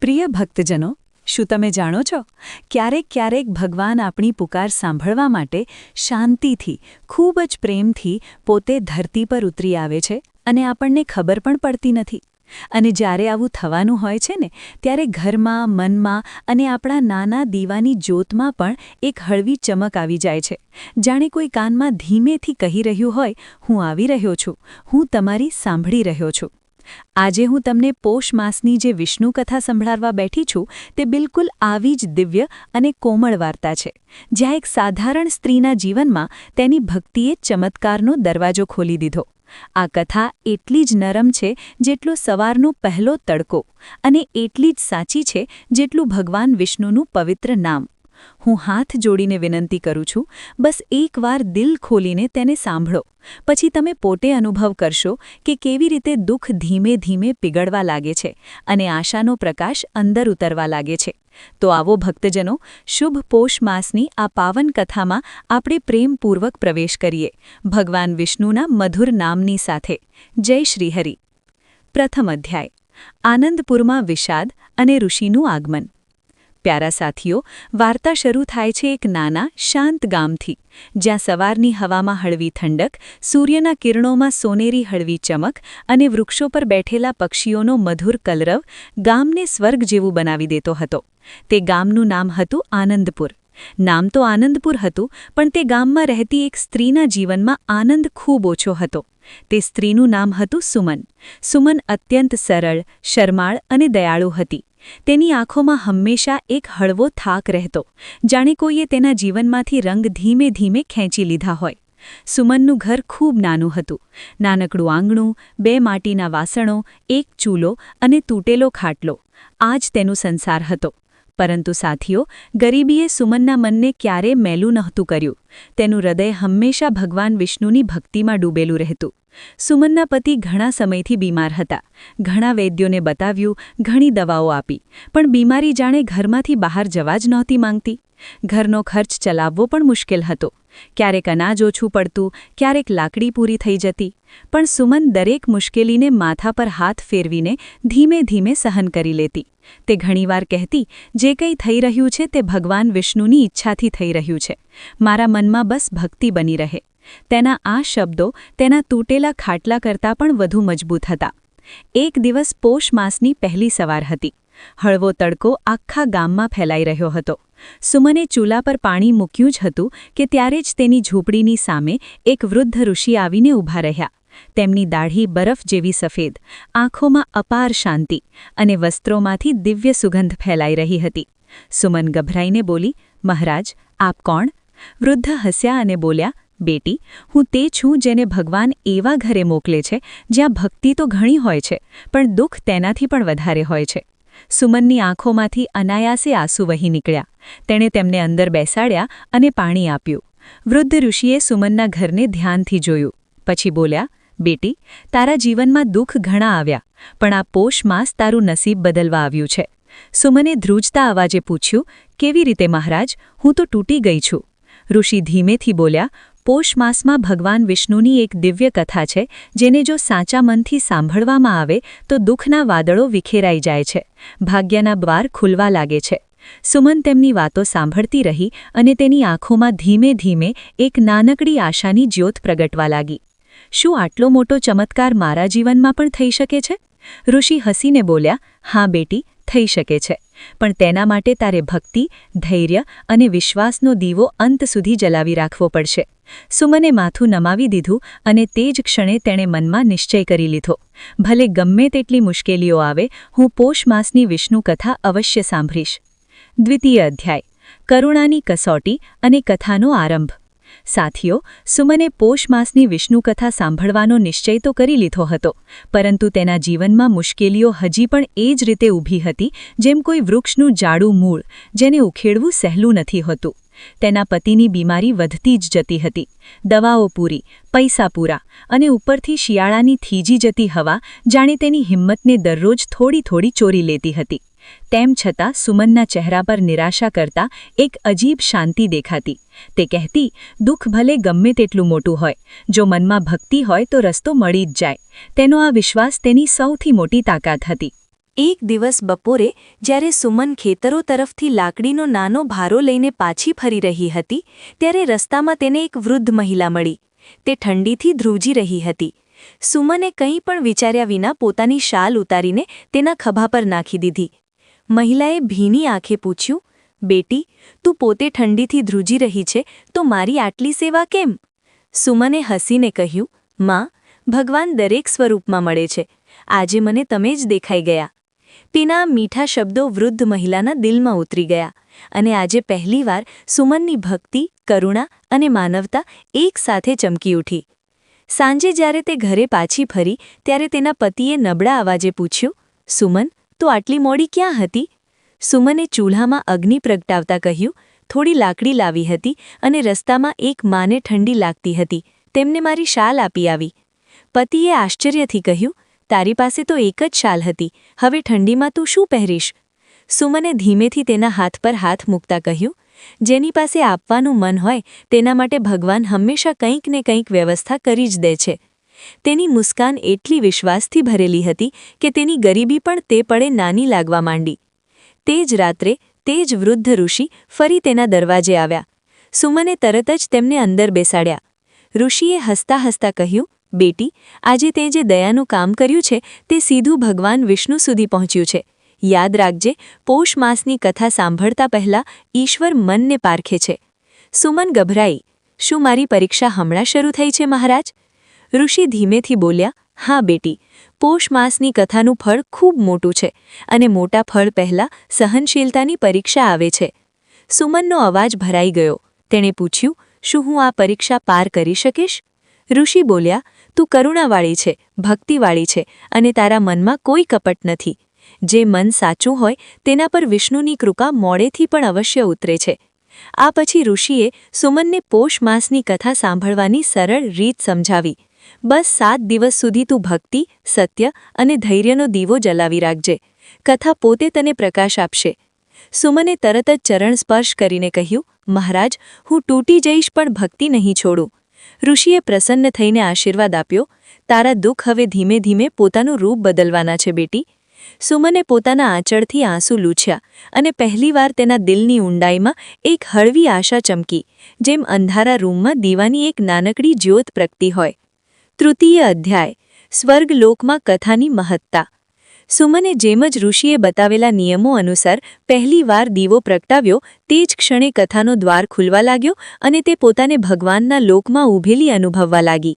પ્રિય ભક્તજનો, શું તમે જાણો છો, ક્યારેક ક્યારેક ભગવાન આપણી પુકાર સાંભળવા માટે શાંતિથી, ખૂબ જ પ્રેમથી પોતે ધરતી પર ઉતરી આવે છે અને આપણને ખબર પણ પડતી નથી. અને જ્યારે આવું થવાનું હોય છે ને, ત્યારે ઘરમાં, મનમાં અને આપણા નાના દીવાની જ્યોતમાં પણ એક હળવી ચમક આવી જાય છે. જાણે કોઈ કાનમાં ધીમેથી કહી રહ્યું હોય, હું આવી રહ્યો છું, હું તમારી સાંભળી રહ્યો છું. આજે હું તમને પોષ માસની જે વિષ્ણુ કથા સંભળાવવા બેઠી છું, તે બિલકુલ આવી જ દિવ્ય અને કોમળ વાર્તા છે, જ્યાં એક સાધારણ સ્ત્રીના જીવનમાં તેની ભક્તિએ ચમત્કારનો દરવાજો ખોલી દીધો. આ કથા એટલી જ નરમ છે જેટલો સવારનો પહેલો તડકો, અને એટલી જ સાચી છે જેટલું ભગવાન વિષ્ણુનું પવિત્ર નામ. હું હાથ જોડીને વિનંતી કરું છું, બસ એકવાર દિલ ખોલીને તેને સાંભળો. પછી તમે પોતે અનુભવ કરશો કે કેવી રીતે દુઃખ ધીમે ધીમે પીગળવા લાગે છે અને આશાનો પ્રકાશ અંદર ઉતરવા લાગે છે. તો આવો ભક્તજનો, શુભ પોષ માસની આ પાવન કથામાં આપણે પ્રેમપૂર્વક પ્રવેશ કરીએ, ભગવાન વિષ્ણુના મધુર નામની સાથે. જય શ્રીહરિ. પ્રથમ અધ્યાય. આનંદપુરમાં વિષાદ અને ઋષિનું આગમન. પ્યારા સાથીઓ, વાર્તા શરૂ થાય છે એક નાના, શાંત ગામથી, જ્યાં સવારની હવામાં હળવી ઠંડક, સૂર્યના કિરણોમાં સોનેરી હળવી ચમક અને વૃક્ષો પર બેઠેલા પક્ષીઓનો મધુર કલરવ ગામને સ્વર્ગ જેવું બનાવી દેતો હતો. તે ગામનું નામ હતું આનંદપુર. નામ તો આનંદપુર હતું, પણ તે ગામમાં રહેતી એક સ્ત્રીના જીવનમાં આનંદ ખૂબ ઓછો હતો. તે સ્ત્રીનું નામ હતું સુમન. સુમન અત્યંત સરળ, શરમાળ અને દયાળુ હતી. તેની આંખોમાં હંમેશા એક હળવો થાક રહેતો, જાણે કોઈએ તેના જીવનમાંથી રંગ ધીમે ધીમે ખેંચી લીધા હોય. સુમનનું ઘર ખૂબ નાનું હતું. નાનકડું આંગણું, 2 માટીના વાસણો, એક ચૂલો અને તૂટેલો ખાટલો, આ જ તેનું સંસાર હતો. પરંતુ સાથીઓ, ગરીબીએ સુમનના મનને ક્યારેય મેલું નહોતું કર્યું. તેનું હૃદય હંમેશા ભગવાન વિષ્ણુની ભક્તિમાં ડૂબેલું રહેતું. સુમનના પતિ ઘણા સમયથી બીમાર હતા. ઘણા વૈદ્યોને બતાવ્યું, ઘણી દવાઓ આપી, પણ બીમારી જાણે ઘરમાંથી બહાર જવા જ નહોતી માંગતી. ઘરનો ખર્ચ ચલાવવો પણ મુશ્કેલ હતો. ક્યારેક અનાજ ઓછું પડતું, ક્યારેક લાકડી પૂરી થઈ જતી. પણ સુમન દરેક મુશ્કેલીને માથા પર હાથ ફેરવીને ધીમે ધીમે સહન કરી લેતી. તે ઘણીવાર કહેતી, જે કંઈ થઈ રહ્યું છે તે ભગવાન વિષ્ણુની ઈચ્છાથી થઈ રહ્યું છે. મારા મનમાં બસ ભક્તિ બની રહે. તેના આ શબ્દો તેના તૂટેલા ખાટલા કરતાં પણ વધુ મજબૂત હતા. એક દિવસ પોષ માસની પહેલી સવાર હતી. હળવો તડકો આખા ગામમાં ફેલાઈ રહ્યો હતો. સુમને ચૂલા પર પાણી મૂક્યું જ હતું કે ત્યારે જ તેની ઝૂંપડીની સામે એક વૃદ્ધ ઋષિ આવીને ઊભા રહ્યા. તેમની દાઢી બરફ જેવી સફેદ, આંખોમાં અપાર શાંતિ અને વસ્ત્રોમાંથી દિવ્ય સુગંધ ફેલાઈ રહી હતી. સુમન ગભરાઈને બોલી, મહારાજ, આપ કોણ? વૃદ્ધ હસ્યા અને બોલ્યા, બેટી, હું તે છું જેને ભગવાન એવા ઘરે મોકલે છે જ્યાં ભક્તિ તો ઘણી હોય છે, પણ દુઃખ તેનાથી પણ વધારે હોય છે. સુમનની આંખોમાંથી અનાયાસે આંસુ વહી નીકળ્યા. તેણે તેમને અંદર બેસાડ્યા અને પાણી આપ્યું. વૃદ્ધ ઋષિએ સુમનના ઘરને ધ્યાનથી જોયું. પછી બોલ્યા, બેટી, તારા જીવનમાં દુઃખ ઘણા આવ્યા, પણ આ પોષ માસ તારું નસીબ બદલવા આવ્યું છે. સુમને ધ્રુજતા અવાજે પૂછ્યું, કેવી રીતે મહારાજ? હું તો તૂટી ગઈ છું. ઋષિ ધીમેથી બોલ્યા, પોષ માસમાં ભગવાન વિષ્ણુની એક દિવ્ય કથા છે, જેને જો સાચા મનથી સાંભળવામાં આવે તો દુઃખના વાદળો વિખેરાઈ જાય છે, ભાગ્યના દ્વાર ખુલવા લાગે છે. સુમન તેમની વાતો સાંભળતી રહી અને તેની આંખોમાં ધીમે ધીમે એક નાનકડી આશાની જ્યોત પ્રગટવા લાગી. શું આટલો મોટો ચમત્કાર મારા જીવનમાં પણ થઈ શકે છે? ઋષિ હસીને બોલ્યા, હા બેટી, થઈ શકે છે, પણ તેના માટે તારે ભક્તિ, ધૈર્ય અને વિશ્વાસનો દીવો અંત સુધી જલાવી રાખવો પડશે. સુમને માથું નમાવી દીધું અને તે જ ક્ષણે તેણે મનમાં નિશ્ચય કરી લીધો, ભલે ગમે તેટલી મુશ્કેલીઓ આવે, હું પોષ માસની વિષ્ણુ કથા અવશ્ય સાંભળીશ. દ્વિતીય અધ્યાય. કરુણાની કસોટી અને કથાનો આરંભ. સાથીઓ, સુમને પોષ માસની વિષ્ણુ કથા સાંભળવાનો નિશ્ચય તો કરી લીધો હતો, પરંતુ તેના જીવનમાં મુશ્કેલીઓ હજી પણ એ જ રીતે ઊભી હતી જેમ કોઈ વૃક્ષનું જાડું મૂળ, જેને ઉખેડવું સહેલું નથી હોતું. તેના પતિની બીમારી વધતી જ જતી હતી. દવાઓ પૂરી, પૈસા પૂરા, અને ઉપરથી શિયાળાની થીજી જતી હવા જાણે તેની હિંમતને દરરોજ થોડી થોડી ચોરી લેતી હતી. તેમ છતાં સુમનના ચહેરા પર નિરાશા કરતા એક અજીબ શાંતિ દેખાતી. તે કહેતી, દુઃખ ભલે ગમે તેટલું મોટું હોય, જો મનમાં ભક્તિ હોય તો રસ્તો મળી જ જાય. તેનો આ વિશ્વાસ તેની સૌથી મોટી તાકાત હતી. એક દિવસ બપોરે જ્યારે સુમન ખેતરો તરફથી લાકડીનો નાનો ભારો લઈને પાછી ફરી રહી હતી ત્યારે રસ્તામાં તેને એક વૃદ્ધ મહિલા મળી. તે ઠંડીથી ધ્રુજી રહી હતી. સુમને કંઈ પણ વિચાર્યા વિના પોતાની શાલ ઉતારીને તેના ખભા પર નાખી દીધી. મહિલાએ ભીની આંખે પૂછ્યું, બેટી, તું પોતે ઠંડીથી ધ્રુજી રહી છે તો મારી આટલી સેવા કેમ? સુમને હસીને કહ્યું, માં, ભગવાન દરેક સ્વરૂપમાં મળે છે. આજે મને તમે જ દેખાઈ ગયા. તેના મીઠા શબ્દો વૃદ્ધ મહિલાના દિલમાં ઉતરી ગયા અને આજે પહેલીવાર સુમનની ભક્તિ, કરુણા અને માનવતા એક સાથે ચમકી ઉઠી. સાંજે જ્યારે તે ઘરે પાછી ફરી ત્યારે તેના પતિએ નબળા અવાજે પૂછ્યું, સુમન, તું આટલી મોડી ક્યાં હતી? સુમને ચૂલ્હામાં અગ્નિ પ્રગટાવતા કહ્યું, થોડી લાકડી લાવી હતી અને રસ્તામાં એક માને ઠંડી લાગતી હતી, તેમને મારી શાલ આપી આવી. પતિએ આશ્ચર્યથી કહ્યું, તારી પાસે તો એક જ શાલ હતી, હવે ઠંડીમાં તું શું પહેરીશ? સુમને ધીમેથી તેના હાથ પર હાથ મૂકતા કહ્યું, જેની પાસે આપવાનું મન હોય તેના માટે ભગવાન હંમેશા કંઈક ને કંઈક વ્યવસ્થા કરી જ દે છે. તેની મુસ્કાન એટલી વિશ્વાસથી ભરેલી હતી કે તેની ગરીબી પણ તે પળે નાની લાગવા માંડી. તે જ રાત્રે તે જ વૃદ્ધ ઋષિ ફરી તેના દરવાજે આવ્યા. સુમને તરત જ તેમને અંદર બેસાડ્યા. ઋષિએ હસતા હસતા કહ્યું, બેટી, આજે તે જે દયાનું કામ કર્યું છે તે સીધું ભગવાન વિષ્ણુ સુધી પહોંચ્યું છે. યાદ રાખજે, પોષ માસની કથા સાંભળતા પહેલાં ઈશ્વર મનને પારખે છે. સુમન ગભરાઈ, શું મારી પરીક્ષા હમણાં શરૂ થઈ છે મહારાજ? ઋષિ ધીમેથી બોલ્યા, હા બેટી, પોષ માસની કથાનું ફળ ખૂબ મોટું છે અને મોટા ફળ પહેલાં સહનશીલતાની પરીક્ષા આવે છે. સુમનનો અવાજ ભરાઈ ગયો. તેણે પૂછ્યું, શું હું આ પરીક્ષા પાર કરી શકીશ? ઋષિ બોલ્યા, તું કરુણાવાળી છે, ભક્તિવાળી છે અને તારા મનમાં કોઈ કપટ નથી. જે મન સાચું હોય તેના પર વિષ્ણુની કૃપા મોડેથી પણ અવશ્ય ઉતરે છે. આ પછી ઋષિએ સુમનને પોષ માસની કથા સાંભળવાની સરળ રીત સમજાવી. બસ 7 દિવસ સુધી તું ભક્તિ, સત્ય અને ધૈર્યનો દીવો જલાવી રાખજે. કથા પોતે તને પ્રકાશ આપશે. સુમને તરત જ ચરણ સ્પર્શ કરીને કહ્યું, મહારાજ, હું તૂટી જઈશ પણ ભક્તિ નહીં છોડું. ઋષિએ પ્રસન્ન થઈને આશીર્વાદ આપ્યો, તારા દુઃખ હવે ધીમે ધીમે પોતાનું રૂપ બદલવાના છે બેટી. સુમને પોતાના આંચળથી આંસુ લૂછ્યા અને પહેલીવાર તેના દિલની ઊંડાઈમાં એક હળવી આશા ચમકી, જેમ અંધારા રૂમમાં દીવાની એક નાનકડી જ્યોત પ્રગટી હોય. તૃતીય અધ્યાય, સ્વર્ગલોકમાં કથાની મહત્તા. સુમને જેમ જ ઋષિએ બતાવેલા નિયમો અનુસાર પહેલીવાર દીવો પ્રગટાવ્યો તે જ ક્ષણે કથાનો દ્વાર ખુલવા લાગ્યો અને તે પોતાને ભગવાનના લોકમાં ઊભેલી અનુભવવા લાગી.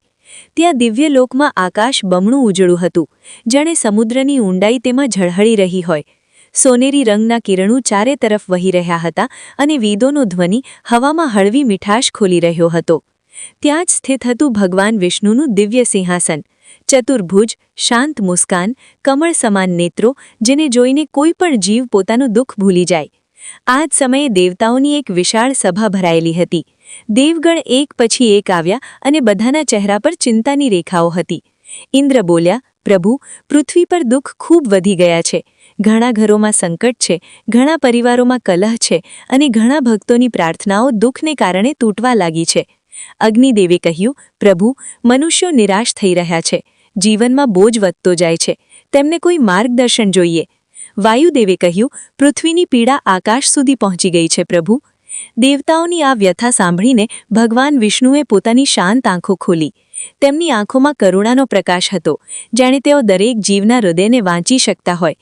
ત્યાં દિવ્ય લોકમાં આકાશ બમણું ઉજળું હતું, જાણે સમુદ્રની ઊંડાઈ તેમાં ઝળહળી રહી હોય. સોનેરી રંગના કિરણો ચારે તરફ વહી રહ્યા હતા અને વેદોનો ધ્વનિ હવામાં હળવી મીઠાશ ખોલી રહ્યો હતો. ત્યાં જ સ્થિત હતું ભગવાન વિષ્ણુનું દિવ્ય સિંહાસન. ચતુર્ભુજ, શાંત મુસ્કાન, કમળ સમાન નેત્રો, જેને જોઈને કોઈ પણ જીવ પોતાનું દુઃખ ભૂલી જાય. આ જ સમયે દેવતાઓની એક વિશાળ સભા ભરાયેલી હતી. દેવગણ એક પછી એક આવ્યા અને બધાના ચહેરા પર ચિંતાની રેખાઓ હતી. ઇન્દ્ર બોલ્યા, પ્રભુ, પૃથ્વી પર દુઃખ ખૂબ વધી ગયા છે. ઘણા ઘરોમાં સંકટ છે, ઘણા પરિવારોમાં કલહ છે અને ઘણા ભક્તોની પ્રાર્થનાઓ દુઃખને કારણે તૂટવા લાગી છે. અગ્નિદેવે કહ્યું, પ્રભુ, મનુષ્યો નિરાશ થઈ રહ્યા છે. જીવનમાં બોજ વધતો જાય છે. તેમને કોઈ માર્ગદર્શન જોઈએ. વાયુદેવે કહ્યું, પૃથ્વીની પીડા આકાશ સુધી પહોંચી ગઈ છે પ્રભુ. દેવતાઓની આ વ્યથા સાંભળીને ભગવાન વિષ્ણુએ પોતાની શાંત આંખો ખોલી. તેમની આંખોમાં કરુણાનો પ્રકાશ હતો, જાણે તેઓ દરેક જીવના હૃદયને વાંચી શકતા હોય.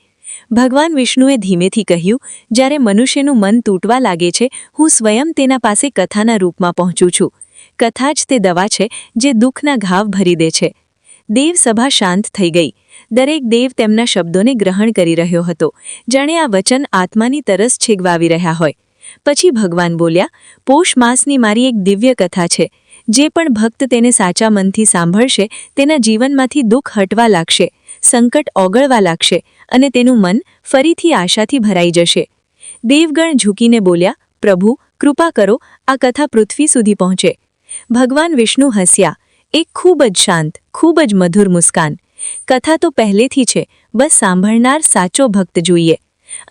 ભગવાન વિષ્ણુએ ધીમેથી કહ્યું, જ્યારે મનુષ્યનું મન તૂટવા લાગે છે, હું સ્વયં તેના પાસે કથાના રૂપમાં પહોંચું છું. કથા જ તે દવા છે જે દુઃખના ઘાવ ભરી દે છે. દેવસભા શાંત થઈ ગઈ. દરેક દેવ તેમના શબ્દોને ગ્રહણ કરી રહ્યો હતો, જાણે આ વચન આત્માની તરસ છેગવાવી રહ્યા હોય. પછી ભગવાન બોલ્યા, પોષ માસની મારી એક દિવ્ય કથા છે. જે પણ ભક્ત તેને સાચા મનથી સાંભળશે તેના જીવનમાંથી દુઃખ હટવા લાગશે, સંકટ ઓગળવા લાગશે અને તેનું મન ફરીથી આશાથી ભરાઈ જશે. દેવગણ ઝૂકીને બોલ્યા, પ્રભુ, કૃપા કરો, આ કથા પૃથ્વી સુધી પહોંચે. ભગવાન વિષ્ણુ હસ્યા, એક ખૂબ જ શાંત, ખૂબ જ મધુર મુસ્કાન. કથા તો પહેલેથી છે, બસ સાંભળનાર સાચો ભક્ત જોઈએ.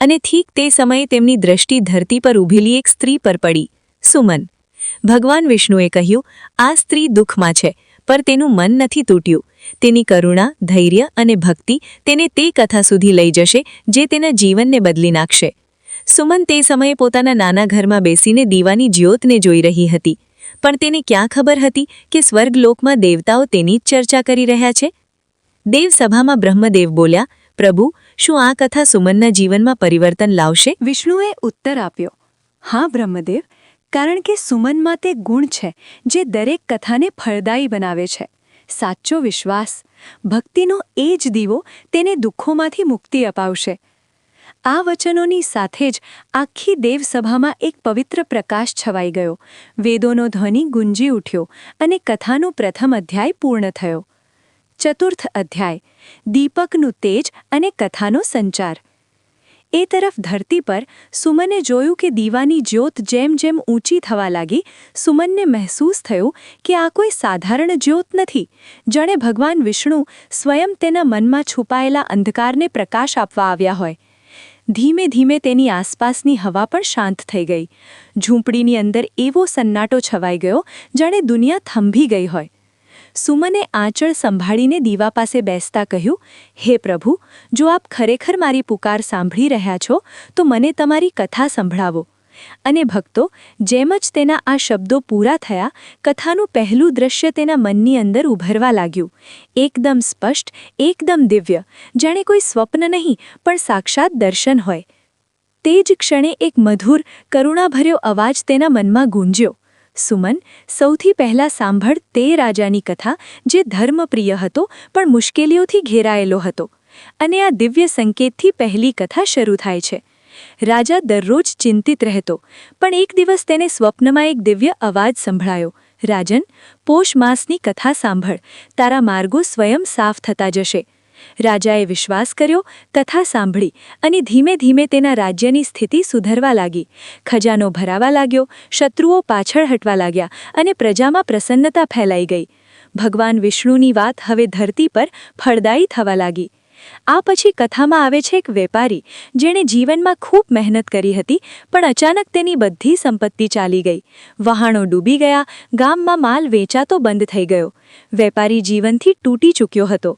અને ઠીક તે સમયે તેમની દ્રષ્ટિ ધરતી પર ઊભેલી એક સ્ત્રી પર પડી, સુમન. ભગવાન વિષ્ણુએ કહ્યું, આ સ્ત્રી દુઃખમાં છે, પર તેનું મન નથી તૂટ્યું. તેની કરુણા, ધૈર્ય અને ભક્તિ તેને તે કથા સુધી લઈ જશે જે તેના જીવનને બદલી નાખશે. સુમન તે સમયે પોતાના નાના ઘરમાં બેસીને દીવાની જ્યોતને જોઈ રહી હતી, પણ તેને ક્યાં ખબર હતી કે સ્વર્ગલોકમાં દેવતાઓ તેની જ ચર્ચા કરી રહ્યા છે? દેવસભામાં બ્રહ્મદેવ બોલ્યા, પ્રભુ, શું આ કથા સુમનના જીવનમાં પરિવર્તન લાવશે? વિષ્ણુએ ઉત્તર આપ્યો, હા બ્રહ્મદેવ, કારણ કે સુમનમાં તે ગુણ છે જે દરેક કથાને ફળદાયી બનાવે છે. સાચો વિશ્વાસ, ભક્તિનો એ જ દીવો તેને દુઃખોમાંથી મુક્તિ અપાવશે. આ વચનોની સાથે જ આખી દેવસભામાં એક પવિત્ર પ્રકાશ છવાઈ ગયો. વેદોનો ધ્વનિ ગુંજી ઉઠ્યો અને કથાનો પ્રથમ અધ્યાય પૂર્ણ થયો. ચતુર્થ અધ્યાય, દીપકનું તેજ અને કથાનો સંચાર. એ તરફ ધરતી પર સુમને જોયું કે દીવાની જ્યોત જેમ જેમ ઊંચી થવા લાગી, સુમનને મહેસૂસ થયું કે આ કોઈ સાધારણ જ્યોત નથી, જાણે ભગવાન વિષ્ણુ સ્વયં તેના મનમાં છુપાયેલા અંધકારને પ્રકાશ આપવા આવ્યા હોય. ધીમે ધીમે તેની આસપાસની હવા પણ શાંત થઈ ગઈ. ઝૂંપડીની અંદર એવો સન્નાટો છવાઈ ગયો જાણે દુનિયા થંભી ગઈ હોય. સુમને આંચળ સંભાળીને દીવા પાસે બેસતા કહ્યું, હે પ્રભુ, જો આપ ખરેખર મારી પુકાર સાંભળી રહ્યા છો તો મને તમારી કથા સંભળાવો. અને ભક્તો, જેમ જ તેના આ શબ્દો પૂરા થયા, કથાનું પહેલું દ્રશ્ય તેના મનની અંદર ઉભરવા લાગ્યું. એકદમ સ્પષ્ટ, એકદમ દિવ્ય, જાણે કોઈ સ્વપ્ન નહીં પણ સાક્ષાત દર્શન હોય. તે જ ક્ષણે એક મધુર, કરુણાભર્યો અવાજ તેના મનમાં ગૂંજ્યો. સુમન, સૌથી પહેલા સાંભળ તે રાજાની કથા જે ધર્મપ્રિય હતો પણ મુશ્કેલીઓથી ઘેરાયેલો હતો. અને આ દિવ્ય સંકેતથી પહેલી કથા શરૂ થાય છે. રાજા દરરોજ ચિંતિત રહેતો, પણ એક દિવસ તેને સ્વપ્નમાં એક દિવ્ય અવાજ સંભળાયો. રાજન, પોષ માસની કથા સાંભળ, તારા માર્ગો સ્વયં સાફ થતા જશે. રાજાએ વિશ્વાસ કર્યો, કથા સાંભળી અને ધીમે ધીમે તેના રાજ્યની સ્થિતિ સુધરવા લાગી. ખજાનો ભરાવા લાગ્યો, શત્રુઓ પાછળ હટવા લાગ્યા અને પ્રજામાં પ્રસન્નતા ફેલાઈ ગઈ. ભગવાન વિષ્ણુની વાત હવે ધરતી પર ફળદાયી થવા લાગી. આ પછી કથામાં આવે છે એક વેપારી જેણે જીવનમાં ખૂબ મહેનત કરી હતી, પણ અચાનક તેની બધી સંપત્તિ ચાલી ગઈ. વહાણો ડૂબી ગયા, ગામમાં માલ વેચાતો બંધ થઈ ગયો. વેપારી જીવનથી તૂટી ચૂક્યો હતો.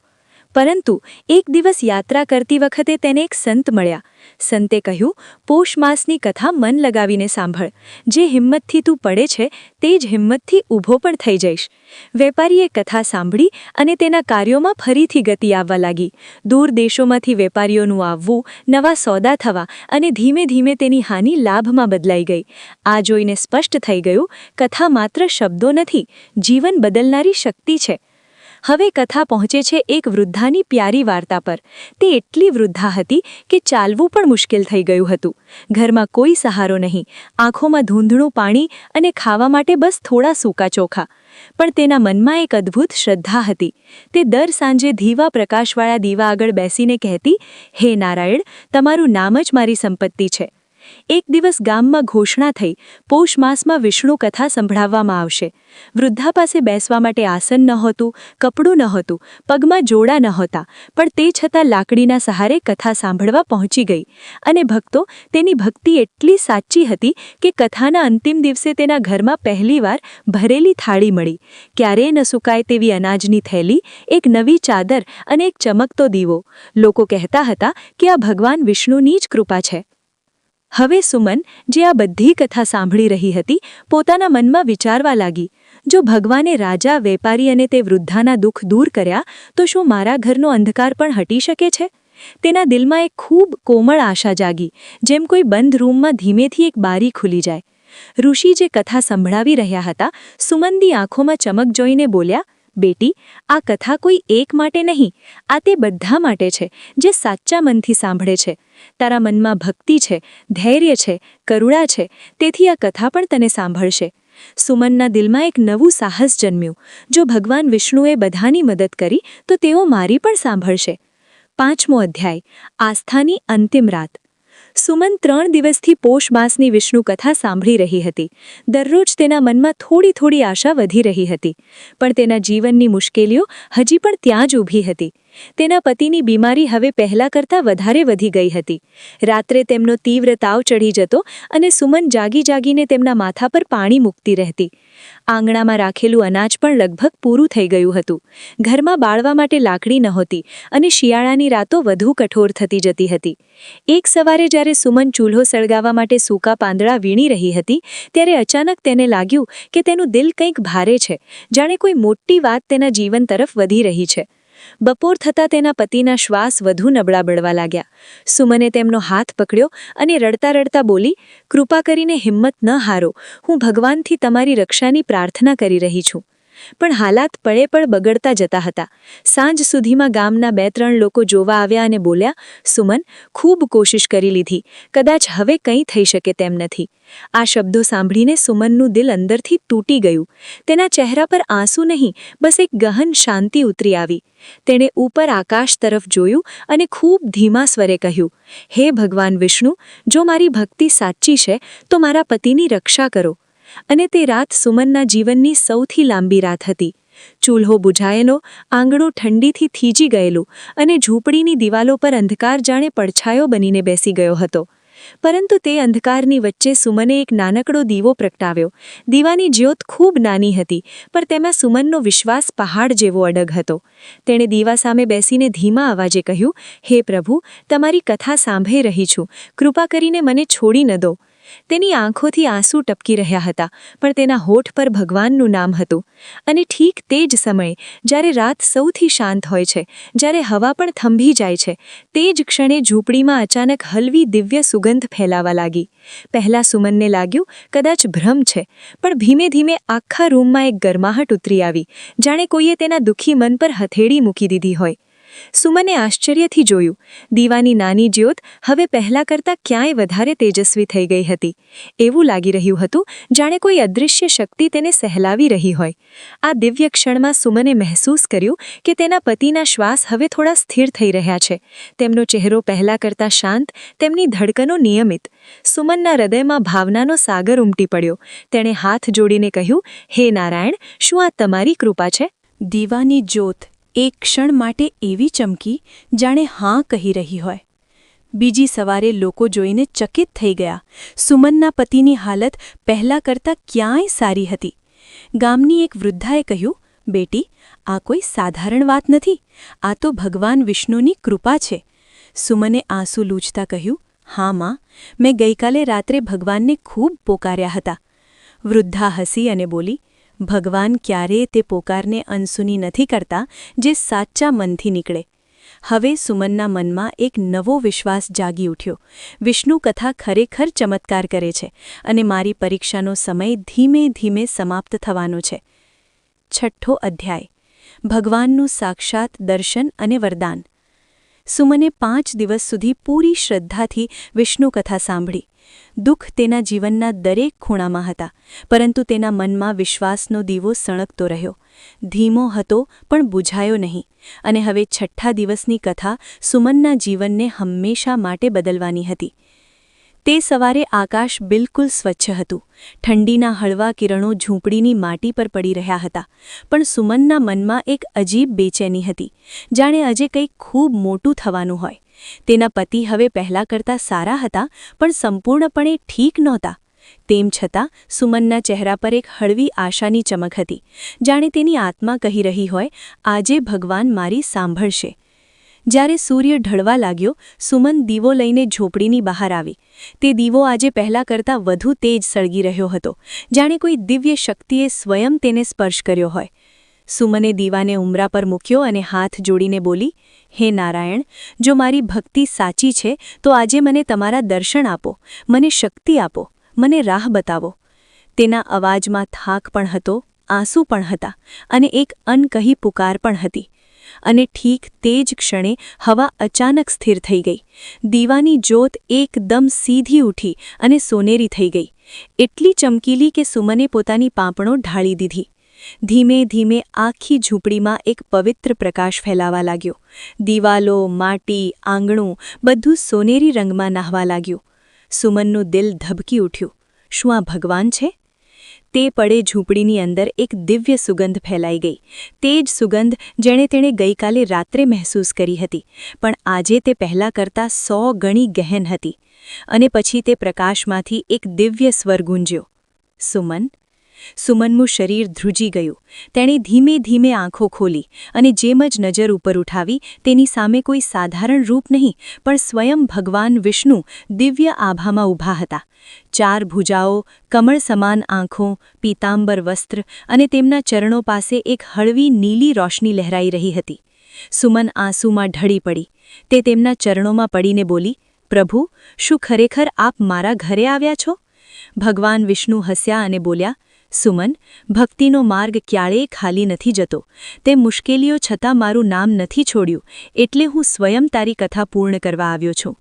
પરંતુ એક દિવસ યાત્રા કરતી વખતે તેને એક સંત મળ્યા. સંતે કહ્યું, પોષ માસની કથા મન લગાવીને સાંભળ. જે હિંમતથી તું પડે છે તે જ હિંમતથી ઊભો પણ થઈ જઈશ. વેપારીએ કથા સાંભળી અને તેના કાર્યોમાં ફરીથી ગતિ આવવા લાગી. દૂર દેશોમાંથી વેપારીઓનું આવવું, નવા સોદા થવા અને ધીમે ધીમે તેની હાનિ લાભમાં બદલાઈ ગઈ. આ જોઈને સ્પષ્ટ થઈ ગયું, કથા માત્ર શબ્દો નથી, જીવન બદલનારી શક્તિ છે. હવે કથા પહોંચે છે એક વૃદ્ધાની પ્યારી વાર્તા પર. તે એટલી વૃદ્ધા હતી કે ચાલવું પણ મુશ્કેલ થઈ ગયું હતું. ઘરમાં કોઈ સહારો નહીં, આંખોમાં ધૂંધળું પાણી અને ખાવા માટે બસ થોડા સૂકા ચોખા. પણ તેના મનમાં એક અદ્ભુત શ્રદ્ધા હતી. તે દર સાંજે ધીવા પ્રકાશવાળા દીવા આગળ બેસીને કહેતી, હે નારાયણ, તમારું નામ જ મારી સંપત્તિ છે. એક દિવસ ગામમાં ઘોષણા થઈ, પોષ માસમાં વિષ્ણુ કથા સંભળાવવામાં આવશે. વૃદ્ધા પાસે બેસવા માટે આસન નહોતું, કપડું નહોતું, પગમાં જોડા નહોતા, પણ તે છતાં લાકડીના સહારે કથા સાંભળવા પહોંચી ગઈ. અને ભક્તો, તેની ભક્તિ એટલી સાચી હતી કે કથાના અંતિમ દિવસે તેના ઘરમાં પહેલીવાર ભરેલી થાળી મળી. ક્યારેય ન સુકાય તેવી અનાજની થેલી, એક નવી ચાદર અને એક ચમકતો દીવો. લોકો કહેતા હતા કે આ ભગવાન વિષ્ણુની જ કૃપા છે. હવે સુમન, જે આ બધી કથા સાંભળી રહી હતી, પોતાના મનમાં વિચારવા લાગી, જો ભગવાને રાજા, વેપારી અને તે વૃદ્ધાના દુઃખ દૂર કર્યા, તો શું મારા ઘરનો અંધકાર પણ હટી શકે છે? તેના દિલમાં એક ખૂબ કોમળ આશા જાગી, જેમ કોઈ બંધ રૂમમાં ધીમેથી એક બારી ખુલી જાય. ઋષિ જે કથા સંભળાવી રહ્યા હતા, સુમનની આંખોમાં ચમક જોઈને બોલ્યા, બેટી, આ કથા કોઈ એક માટે નહીં, આ તે બધા માટે છે જે સાચા મનથી સાંભળે છે. તારા મનમાં ભક્તિ છે, ધૈર્ય છે, કરુણા છે, તેથી આ કથા પણ તને સાંભળશે. સુમનના દિલમાં એક નવું સાહસ જન્મ્યું. જો ભગવાન વિષ્ણુએ બધાની મદદ કરી તો તેઓ મારી પણ સાંભળશે. 5મો અધ્યાય, આસ્થાની અંતિમ રાત. સુમન 3 દિવસથી પોષ માસની વિષ્ણુ કથા સાંભળી રહી હતી. દરરોજ તેના મનમાં થોડી થોડી આશા વધી રહી હતી, પણ તેના જીવનની મુશ્કેલીઓ હજી પણ ત્યાં જ ઊભી હતી. તેના પતિની બીમારી હવે પહેલા કરતાં વધારે વધી ગઈ હતી. રાત્રે તેમનો તીવ્ર તાવ ચડી જતો અને સુમન જાગી જાગીને તેમના માથા પર પાણી મૂકતી રહેતી. આંગણામાં રાખેલું અનાજ પણ લગભગ પૂરું થઈ ગયું હતું. ઘરમાં બાળવા માટે લાકડી નહોતી અને શિયાળાની રાતો વધુ કઠોર થતી જતી હતી. એક સવારે જ્યારે સુમન ચૂલ્હો સળગાવવા માટે સૂકા પાંદડા વીણી રહી હતી, ત્યારે અચાનક તેને લાગ્યું કે તેનું દિલ કંઈક ભારે છે, જાણે કોઈ મોટી વાત તેના જીવન તરફ વધી રહી છે. બપોર થતાં તેના પતિના શ્વાસ વધુ નબળા પડવા લાગ્યા. સુમને તેમનો હાથ પકડ્યો અને રડતા રડતા બોલી, "કૃપા કરીને હિંમત ન હારો. હું ભગવાનથી તમારી રક્ષાની પ્રાર્થના કરી રહી છું." પણ હાલાત પળે પળ બગડતા જતા હતા. સાંજ સુધીમાં ગામના 2-3 લોકો જોવા આવ્યા અને બોલ્યા, "સુમન, ખૂબ કોશિશ કરી લીધી, કદાચ હવે કંઈ થઈ શકે તેમ નથી." આ શબ્દો સાંભળીને સુમનનું દિલ અંદરથી તૂટી ગયું. તેના ચહેરા પર આંસુ નહીં, બસ એક ગહન શાંતિ ઉતરી આવી. તેણે ઉપર આકાશ તરફ જોયું અને ખૂબ ધીમા સ્વરે કહ્યું, "હે ભગવાન વિષ્ણુ, જો મારી ભક્તિ સાચી છે તો મારા પતિની રક્ષા કરો." અને તે રાત સુમનના જીવનની સૌથી લાંબી રાત હતી. ચૂલ્હો બુઝાયેલો, આંગણું ઠંડીથી થીજી ગયેલું અને ઝૂંપડીની દિવાલો પર અંધકાર જાણે પડછાયો બનીને બેસી ગયો હતો. પરંતુ તે અંધકારની વચ્ચે સુમને એક નાનકડો દીવો પ્રગટાવ્યો. દીવાની જ્યોત ખૂબ નાની હતી, પણ તેમાં સુમનનો વિશ્વાસ પહાડ જેવો અડગ હતો. તેણે દીવા સામે બેસીને ધીમા અવાજે કહ્યું, "હે પ્રભુ, તમારી કથા સાંભળી રહી છું, કૃપા કરીને મને છોડી ન દો." તેની આંખોથી આંસુ ટપકી રહ્યા હતા, પણ તેના હોઠ પર ભગવાનનું નામ હતું. અને ઠીક તે જ સમયે, જ્યારે રાત સૌથી શાંત હોય છે, જ્યારે હવા પણ થંભી જાય છે, તે જ ક્ષણે ઝૂંપડીમાં અચાનક હલવી દિવ્ય સુગંધ ફેલાવા લાગી. પહેલાં સુમનને લાગ્યું કદાચ ભ્રમ છે, પણ ધીમે ધીમે આખા રૂમમાં એક ગરમાહટ ઉતરી આવી, જાણે કોઈએ તેના દુઃખી મન પર હથેળી મૂકી દીધી હોય. સુમને આશ્ચર્યથી જોયું. દીવાની નાની જ્યોત હવે પહેલાં કરતાં ક્યાંય વધારે તેજસ્વી થઈ ગઈ હતી. એવું લાગી રહ્યું હતું જાણે કોઈ અદૃશ્ય શક્તિ તેને સહેલાવી રહી હોય. આ દિવ્ય ક્ષણમાં સુમને મહેસૂસ કર્યું કે તેના પતિના શ્વાસ હવે થોડા સ્થિર થઈ રહ્યા છે. તેમનો ચહેરો પહેલાં કરતાં શાંત, તેમની ધડકનો નિયમિત. સુમનના હૃદયમાં ભાવનાનો સાગર ઉમટી પડ્યો. તેણે હાથ જોડીને કહ્યું, "હે નારાયણ, શું આ તમારી કૃપા છે?" દીવાની જ્યોત એક ક્ષણ માટે એવી ચમકી જાણે હા કહી રહી હોય. બીજી સવારે લોકો જોઈને ચકિત થઈ ગયા. સુમનના પતિની હાલત પહેલાં કરતાં ક્યાંય સારી હતી. ગામની એક વૃદ્ધાએ કહ્યું, "બેટી, આ કોઈ સાધારણ વાત નથી, આ તો ભગવાન વિષ્ણુની કૃપા છે." સુમને આંસુ લૂછતા કહ્યું, "હા માં, મેં ગઈકાલે રાત્રે ભગવાનને ખૂબ પોકાર્યા હતા." વૃદ્ધા હસી અને બોલી, "ભગવાન ક્યારેય તે પોકારને અનસુની નથી કરતા જે સાચા મનથી નીકળે." હવે સુમનના મનમાં એક નવો વિશ્વાસ જાગી ઉઠ્યો. વિષ્ણુ કથા ખરેખર ચમત્કાર કરે છે અને મારી પરીક્ષાનો સમય ધીમે ધીમે સમાપ્ત થવાનો છે. 6ઠ્ઠો અધ્યાય. ભગવાનનું સાક્ષાત દર્શન અને વરદાન. સુમને 5 દિવસ સુધી પૂરી શ્રદ્ધાથી વિષ્ણુ કથા સાંભળી. દુઃખ તેના જીવનના દરેક ખૂણામાં હતા, પરંતુ તેના મનમાં વિશ્વાસનો દીવો સળગતો રહ્યો. ધીમો હતો પણ બુઝાયો નહીં. અને હવે 6ઠ્ઠા દિવસની કથા સુમનના જીવનને હંમેશા માટે બદલવાની હતી. તે સવારે આકાશ બિલકુલ સ્વચ્છ હતું. ઠંડીના હળવા કિરણો ઝૂંપડીની માટી પર પડી રહ્યા હતા, પણ સુમનના મનમાં એક અજીબ બેચેની હતી, જાણે આજે કંઈક ખૂબ મોટું થવાનું હોય. તેના પતિ હવે પહેલાં કરતાં સારા હતા, પણ સંપૂર્ણપણે ઠીક નહોતા. તેમ છતાં સુમનના ચહેરા પર એક હળવી આશાની ચમક હતી, જાણે તેની આત્મા કહી રહી હોય, "આજે ભગવાન મારી સાંભળશે." જ્યારે સૂર્ય ઢળવા લાગ્યો, સુમન દીવો લઈને ઝૂંપડીની બહાર આવી. તે દીવો આજે પહેલાં કરતાં વધુ તેજ સળગી રહ્યો હતો, જાણે કોઈ દિવ્ય શક્તિએ સ્વયં તેને સ્પર્શ કર્યો હોય. સુમને દીવાને ઉંબરા પર મૂક્યો અને હાથ જોડીને બોલી, "હે નારાયણ, જો મારી ભક્તિ સાચી છે તો આજે મને તમારા દર્શન આપો, મને શક્તિ આપો, મને રાહ બતાવો." તેના અવાજમાં થાક પણ હતો, આંસુ પણ હતા અને એક અનકહી પુકાર પણ હતી. અને ઠીક તે જ ક્ષણે હવા અચાનક સ્થિર થઈ ગઈ. દીવાની જ્યોત એકદમ સીધી ઉઠી અને સોનેરી થઈ ગઈ. એટલી ચમકીલી કે સુમને પોતાની પાંપણો ઢાળી દીધી. ધીમે ધીમે આખી ઝૂંપડીમાં એક પવિત્ર પ્રકાશ ફેલાવા લાગ્યો. દિવાલો, માટી, આંગણું બધું સોનેરી રંગમાં નાહવા લાગ્યું. સુમનનું દિલ ધબકી ઉઠ્યું. શું આ ભગવાન છે? તે પળે ઝૂંપડીની અંદર એક દિવ્ય સુગંધ ફેલાઈ ગઈ. તે જ સુગંધ જેણે તેણે ગઈકાલે રાત્રે મહેસૂસ કરી હતી, પણ આજે તે પહેલાં કરતાં 100 ગણી ગહેન હતી. અને પછી તે પ્રકાશમાંથી એક દિવ્ય સ્વર ગુંજ્યો, સુમન. સુમનનું શરીર ધ્રુજી ગયું. તેણે ધીમે ધીમે આંખો ખોલી અને જેમ જ નજર ઉપર ઉઠાવી, તેની સામે કોઈ સાધારણ રૂપ નહીં, પણ સ્વયં ભગવાન વિષ્ણુ દિવ્ય આભામાં ઊભા હતા. 4 ભુજાઓ, કમળ સમાન આંખો, પીતાંબર વસ્ત્ર અને તેમના ચરણો પાસે એક હળવી નીલી રોશની લહેરાઈ રહી હતી. સુમન આંસુમાં ઢળી પડી. તે તેમના ચરણોમાં પડીને બોલી, પ્રભુ, શું ખરેખર આપ મારા ઘરે આવ્યા છો? ભગવાન વિષ્ણુ હસ્યા અને બોલ્યા, સુમન, ભક્તિનો માર્ગ ક્યારેય ખાલી નથી જતો. તે મુશ્કેલીઓ છતાં મારું નામ નથી છોડ્યું, એટલે હું સ્વયં તારી કથા પૂર્ણ કરવા આવ્યો છું.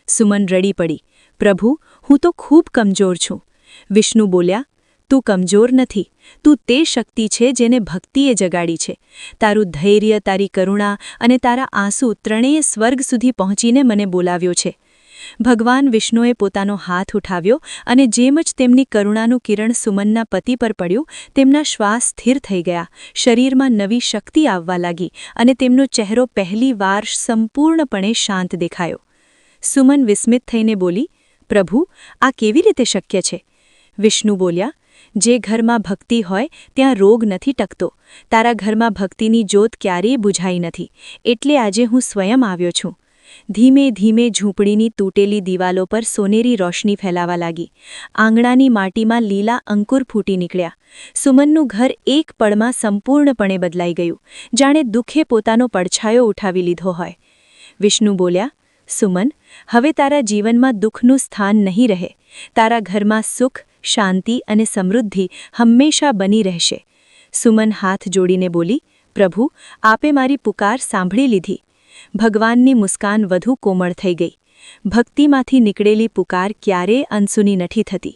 સુમન રડી પડી, પ્રભુ, હું તો ખૂબ કમજોર છું. વિષ્ણુ બોલ્યા, તું કમજોર નથી, તું તે શક્તિ છે જેને ભક્તિએ જગાડી છે. તારું ધૈર્ય, તારી કરુણા અને તારા આંસુ ત્રણેય સ્વર્ગ સુધી પહોંચીને મને બોલાવ્યો છે. ભગવાન વિષ્ણુએ પોતાનો હાથ ઉઠાવ્યો અને જેમ જ તેમની કરુણાનું કિરણ સુમનના પતિ પર પડ્યું, તેમના શ્વાસ સ્થિર થઈ ગયા, શરીરમાં નવી શક્તિ આવવા લાગી અને તેમનો ચહેરો પહેલી વાર સંપૂર્ણપણે શાંત દેખાયો. સુમન વિસ્મિત થઈને બોલી, પ્રભુ, આ કેવી રીતે શક્ય છે? વિષ્ણુ બોલ્યા, જે ઘરમાં ભક્તિ હોય ત્યાં રોગ નથી ટકતો. તારા ઘરમાં ભક્તિની જ્યોત ક્યારેય બુઝાઈ નથી, એટલે આજે હું સ્વયં આવ્યો છું. ધીમે ધીમે ઝૂંપડીની તૂટેલી દિવાલો પર સોનેરી રોશની ફેલાવા લાગી. આંગણાની માટીમાં લીલા અંકુર ફૂટી નીકળ્યા. સુમનનું ઘર એક પળમાં સંપૂર્ણપણે બદલાઈ ગયું, જાણે દુઃખે પોતાનો પડછાયો ઉઠાવી લીધો હોય. વિષ્ણુ બોલ્યા, સુમન, હવે તારા જીવનમાં દુઃખનું સ્થાન નહીં રહે. તારા ઘરમાં સુખ, શાંતિ અને સમૃદ્ધિ હંમેશા બની રહેશે. સુમન હાથ જોડીને બોલી, પ્રભુ, આપે મારી પુકાર સાંભળી લીધી. ભગવાનની મુસ્કાન વધુ કોમળ થઈ ગઈ. ભક્તિમાંથી નીકળેલી પુકાર ક્યારેય અનસુની નથી થતી.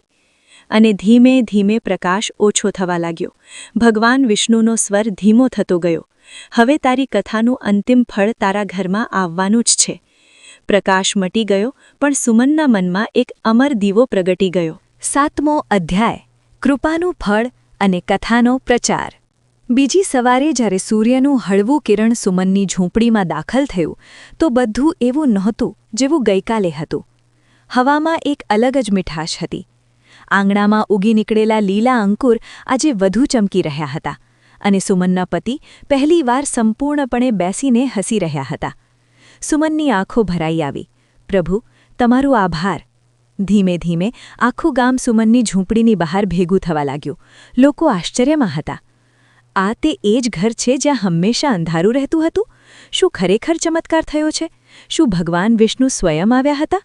અને ધીમે ધીમે પ્રકાશ ઓછો થવા લાગ્યો. ભગવાન વિષ્ણુનો સ્વર ધીમો થતો ગયો. હવે તારી કથાનું અંતિમ ફળ તારા ઘરમાં આવવાનું જ છે. પ્રકાશ મટી ગયો, પણ સુમનના મનમાં એક અમર દીવો પ્રગટી ગયો. 7મો અધ્યાય, કૃપાનું ફળ અને કથાનો પ્રચાર. બીજી સવારે જ્યારે સૂર્યનું હળવું કિરણ સુમનની ઝૂંપડીમાં દાખલ થયું, તો બધું એવું નહોતું જેવું ગઈકાલે હતું. હવામાં એક અલગ જ મીઠાશ હતી. આંગણામાં ઉગી નીકળેલા લીલા અંકુર આજે વધુ ચમકી રહ્યા હતા, અને સુમનના પતિ પહેલીવાર સંપૂર્ણપણે બેસીને હસી રહ્યા હતા. સુમનની આંખો ભરાઈ આવી. પ્રભુ, તમારો આભાર. ધીમે ધીમે આખું ગામ સુમનની ઝૂંપડીની બહાર ભેગું થવા લાગ્યું. લોકો આશ્ચર્યમાં હતા. આ તે એ જ ઘર છે જ્યાં હંમેશા અંધારું રહેતું હતું? શું ખરેખર ચમત્કાર થયો છે? શું ભગવાન વિષ્ણુ સ્વયં આવ્યા હતા?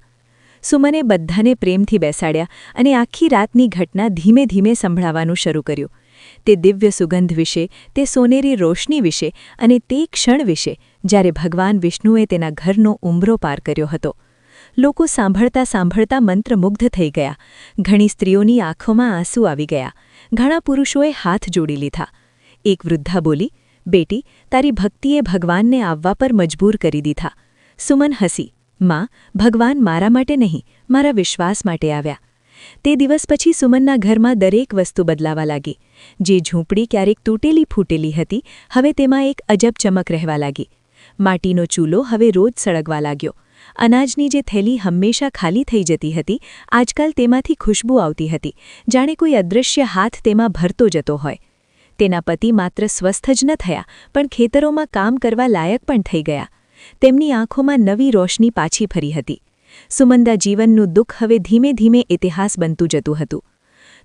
સુમને બધાને પ્રેમથી બેસાડ્યા અને આખી રાતની ઘટના ધીમે ધીમે સંભળાવવાનું શરૂ કર્યું. તે દિવ્ય સુગંધ વિશે, તે સોનેરી રોશની વિશે અને તે ક્ષણ વિશે જ્યારે ભગવાન વિષ્ણુએ તેના ઘરનો ઉંબરો પાર કર્યો હતો. લોકો સાંભળતા સાંભળતા મંત્રમુગ્ધ થઈ ગયા. ઘણી સ્ત્રીઓની આંખોમાં આંસુ આવી ગયા. ઘણા પુરુષોએ હાથ જોડી લીધા. એક વૃદ્ધા બોલી, બેટી, તારી ભક્તિએ ભગવાનને આવવા પર મજબૂર કરી દીધા. સુમન હસી, માં, ભગવાન મારા માટે નહીં, મારા વિશ્વાસ માટે આવ્યા. તે દિવસ પછી સુમનના ઘરમાં દરેક વસ્તુ બદલાવા લાગી. જે ઝૂંપડી ક્યારેક તૂટેલી ફૂટેલી હતી, હવે તેમાં એક અજબ ચમક રહેવા લાગી. માટીનો ચૂલો હવે રોજ સળગવા લાગ્યો. અનાજની જે થેલી હંમેશા ખાલી થઈ જતી હતી, આજકાલ તેમાંથી ખુશ્બુ આવતી હતી, જાણે કોઈ અદૃશ્ય હાથ તેમાં ભરતો જતો હોય. તેના પતિ માત્ર સ્વસ્થ જ ન થયા, પણ ખેતરોમાં કામ કરવા લાયક પણ થઈ ગયા. તેમની આંખોમાં નવી રોશની પાછી ફરી હતી. સુમનના જીવનનું દુઃખ હવે ધીમે ધીમે ઇતિહાસ બનતું જતું હતું.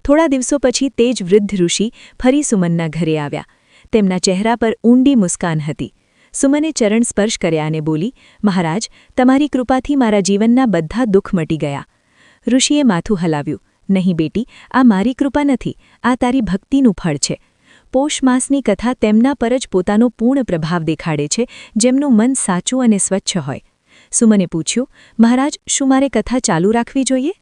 થોડા દિવસો પછી તે જ વૃદ્ધ ઋષિ ફરી સુમનના ઘરે આવ્યા. તેમના ચહેરા પર ઊંડી મુસ્કાન હતી. સુમને ચરણ સ્પર્શ કર્યા અને બોલી, મહારાજ, તમારી કૃપાથી મારા જીવનના બધા દુઃખ મટી ગયા. ઋષિએ માથું હલાવ્યું, નહીં બેટી, આ મારી કૃપા નથી, આ તારી ભક્તિનું ફળ છે. પોષ માસની કથા તેમના પર જ પોતાનો પૂર્ણ પ્રભાવ દેખાડે છે, જેમનું મન સાચું અને સ્વચ્છ હોય. સુમને પૂછ્યું, મહારાજ, શું મારે કથા ચાલુ રાખવી જોઈએ?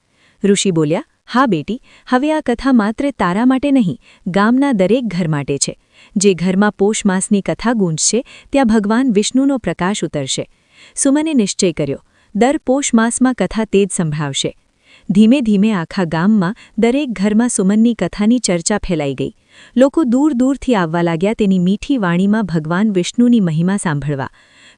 ઋષિ બોલ્યા, હા બેટી, હવે આ કથા માત્ર તારા માટે નહીં, ગામના દરેક ઘર માટે છે. જે ઘરમાં પોષ માસની કથા ગૂંજશે, ત્યાં ભગવાન વિષ્ણુનો પ્રકાશ ઉતરશે. સુમને નિશ્ચય કર્યો, દર પોષ માસમાં કથા તે જ સંભળાવશે. ધીમે ધીમે આખા ગામમાં દરેક ઘરમાં સુમનની કથાની ચર્ચા ફેલાઈ ગઈ. લોકો દૂર દૂરથી આવવા લાગ્યા તેની મીઠી વાણીમાં ભગવાન વિષ્ણુની મહિમા સાંભળવા.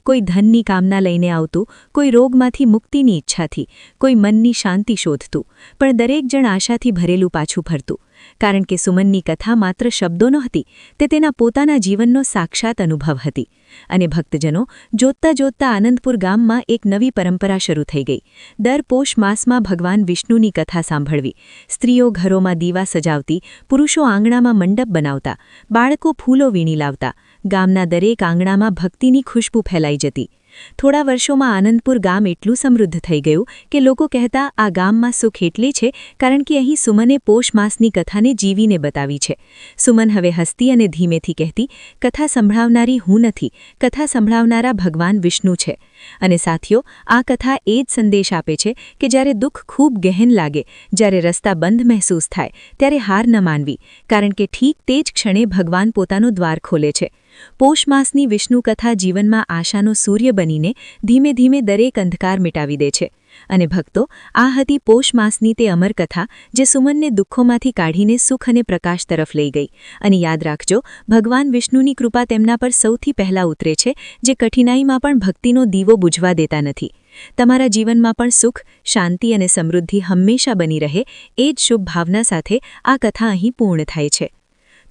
કોઈ ધનની કામના લઈને આવતું, કોઈ રોગમાંથી મુક્તિની ઈચ્છાથી, કોઈ મનની શાંતિ શોધતું, પણ દરેક જણ આશાથી ભરેલું પાછું ફરતું. કારણ કે સુમનની કથા માત્ર શબ્દો નહોતી, તે તેના પોતાના જીવનનો સાક્ષાત અનુભવ હતી. અને ભક્તજનો, જોતતા જોતતા આનંદપુર ગામમાં એક નવી પરંપરા શરૂ થઈ ગઈ. દર પોષ માસમાં ભગવાન વિષ્ણુની કથા સાંભળવી. સ્ત્રીઓ ઘરોમાં દીવા સજાવતી, પુરુષો આંગણામાં મંડપ બનાવતા, બાળકો ફૂલો વીણી લાવતા. ગામના દરેક આંગણામાં ભક્તિની ખુશ્બુ ફેલાઈ જતી. થોડા વર્ષોમાં આનંદપુર ગામ એટલું સમૃદ્ધ થઈ ગયું કે લોકો કહેતા, આ ગામમાં સુખ એટલે છે કારણ કે અહીં સુમને પોષ માસની કથાને જીવીને બતાવી છે. સુમન હવે હસતી અને ધીમેથી કહેતી, કથા સંભળાવનારી હું નથી, કથા સંભળાવનારા ભગવાન વિષ્ણુ છે. અને સાથીઓ, આ કથા એ જ સંદેશ આપે છે કે જ્યારે દુઃખ ખૂબ ગહેન લાગે, જ્યારે રસ્તા બંધ મહેસૂસ થાય, ત્યારે હાર ન માનવી, કારણ કે ઠીક તે જ ક્ષણે ભગવાન પોતાનો દ્વાર ખોલે છે. પોષ માસની વિષ્ણુ કથા જીવનમાં આશાનો સૂર્ય બનીને ધીમે ધીમે દરેક અંધકાર મિટાવી દે છે. અને ભક્તો, આ હતી પોષ માસની તે અમર કથા જે સુમનને દુઃખોમાંથી કાઢીને સુખ અને પ્રકાશ તરફ લઈ ગઈ. અને યાદ રાખજો, ભગવાન વિષ્ણુની કૃપા તેમના પર સૌથી પહેલાં ઉતરે છે જે કઠિનાઈમાં પણ ભક્તિનો દીવો બુઝવા દેતા નથી. તમારા જીવનમાં પણ સુખ, શાંતિ અને સમૃદ્ધિ હંમેશા બની રહે, એ જ શુભ ભાવના સાથે આ કથા અહીં પૂર્ણ થાય છે.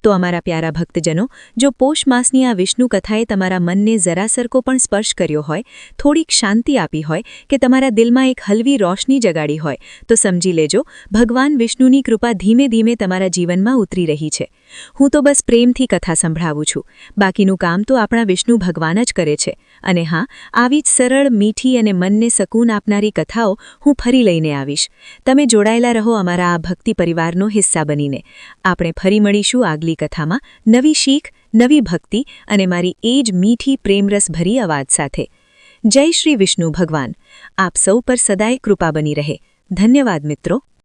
તો અમારા પ્યારા ભક્તજનો, જો પોષ માસની આ વિષ્ણુ કથાએ તમારા મનને જરાસરકો પણ સ્પર્શ કર્યો હોય, થોડીક શાંતિ આપી હોય કે તમારા દિલમાં એક હલવી રોશની જગાડી હોય, તો સમજી લેજો, ભગવાન વિષ્ણુની કૃપા ધીમે ધીમે તમારા જીવનમાં ઉતરી રહી છે. હું તો બસ પ્રેમથી કથા સંભળાવું છું. બાકીનું કામ તો આપણા વિષ્ણુ ભગવાન જ કરે છે. અને હા, આવી જ સરળ, મીઠી અને મનને શકૂન આપનારી કથાઓ હું ફરી લઈને આવીશ. તમે જોડાયેલા રહો અમારા આ ભક્તિ પરિવારનો હિસ્સા બનીને. આપણે ફરી મળીશું આગલી કથામાં, નવી શીખ, નવી ભક્તિ અને મારી એ જ મીઠી પ્રેમરસભરી અવાજ સાથે. જય શ્રી વિષ્ણુ ભગવાન. આપ સૌ પર સદાય કૃપા બની રહે. ધન્યવાદ મિત્રો.